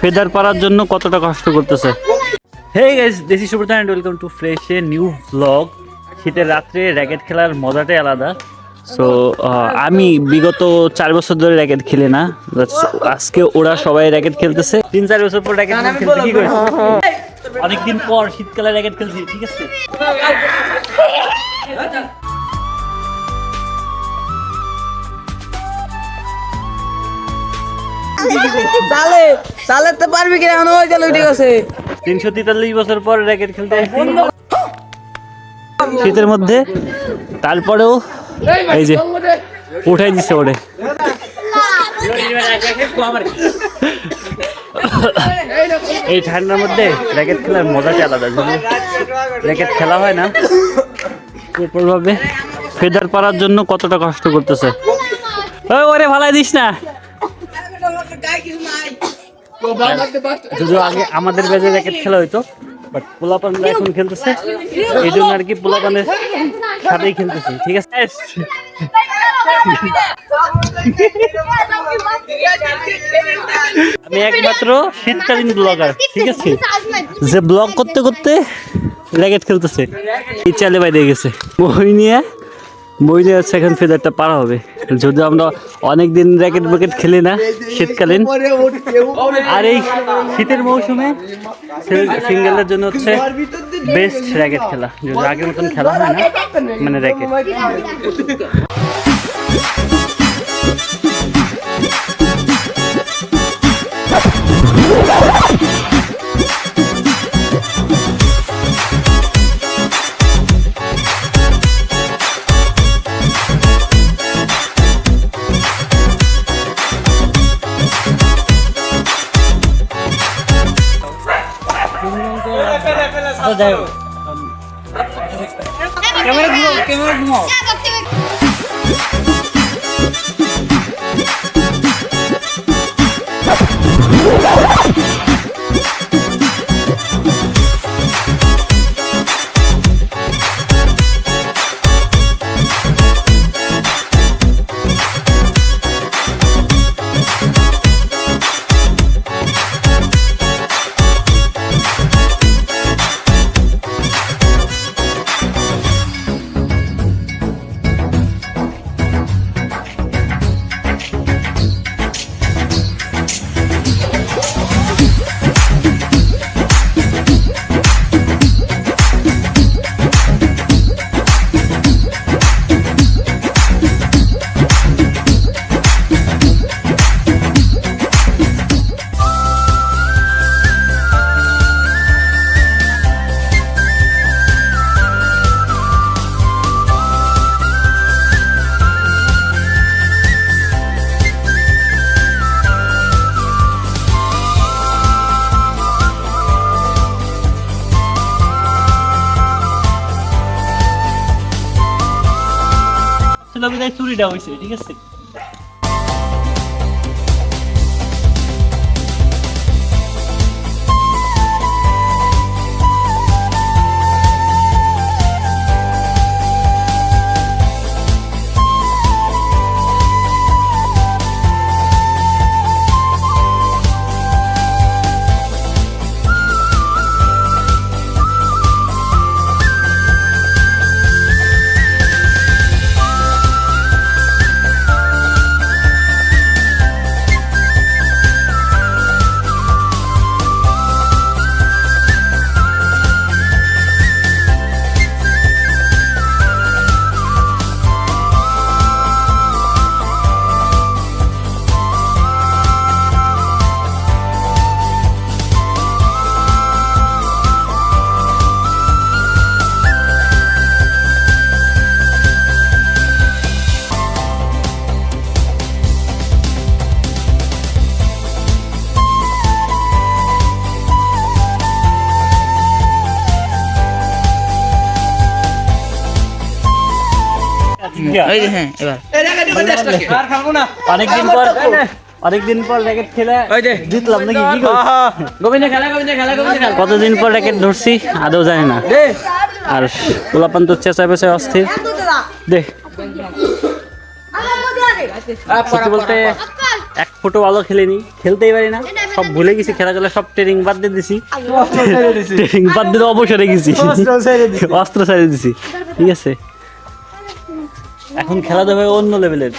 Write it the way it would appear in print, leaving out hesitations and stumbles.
Feather পারার জন্য কতটা কষ্ট করতেছে। Hey guys, this is Subrata and welcome to fresh a new blog. শীতের রাত্রে র্যাকেট খেলার মজাটাই আলাদা। সো আমি বিগত 4 বছর ধরে র্যাকেট খেলি না, আজকে ওরা সবাই র্যাকেট খেলতেছে। 3-4 বছর পর র্যাকেট খেলতে কি করেছে, অনেকদিন পর শীতকালে র্যাকেট খেলছি, ঠিক আছে। চালাতে পারবি কিনা এখন ওই চালু ঠিক আছে। 343 বছর পর র্যাকেট খেলতে আসছি শীতের মধ্যে। তারপরেও এই যে উঠাই দিচ্ছে ওরে। এই ঠান্ডার মধ্যে র্যাকেট খেলার মজাটা আলাদা। যদি র্যাকেট খেলা হয় না, ভাবে ফেদার পারার জন্য কতটা কষ্ট করতেছে। ওরে ভালাই দিস না। যদিও আগে আমাদের ব্যাচে র্যাকেট খেলা হইতো, বাট পোলাপানরা এখন খেলতেছে, এই জন্য আর কি পোলাপানের সাথেই খেলতেছে, ঠিক আছে। আমি একমাত্র শীতকালীন ব্লগার, ঠিক আছে, যে ব্লগ করতে করতে র্যাকেট খেলতেছে। ইচ্ছালে বাইরে গেছে বই নিয়ে হচ্ছে এখন ফেদারটা পারা হবে। যদি আমরা অনেকদিন র্যাকেট খেলি না শীতকালীন, আর এই শীতের মৌসুমে সিঙ্গেলের জন্য হচ্ছে বেস্ট র্যাকেট খেলা। যদি আগের মতন খেলা হয় না, মানে র্যাকেট। ক্যামেরা ঘুমাও। চুরিটা হয়েছে, ঠিক আছে। অনেকদিন পর র্যাকেট খেলা জিতলাম নাকি? কতদিন পর র্যাকেট ধরছি আদৌ জানি না। আর পোলাপান তো চেঁচায় পেঁচায় অস্থির। দেখ সত্যি বলতে এক ফুটও ভালো খেলিনি, খেলতেই পারি না, সব ভুলে গেছি, খেলাধুলা সব ট্রেনিং বাদ দিয়ে দিছি, ট্রেনিং বাদ দিয়ে অবসরে গেছি, অস্ত্র ছেড়ে দিছি। ঠিক আছে, এখন খেলাধুলা অন্য লেভেলের।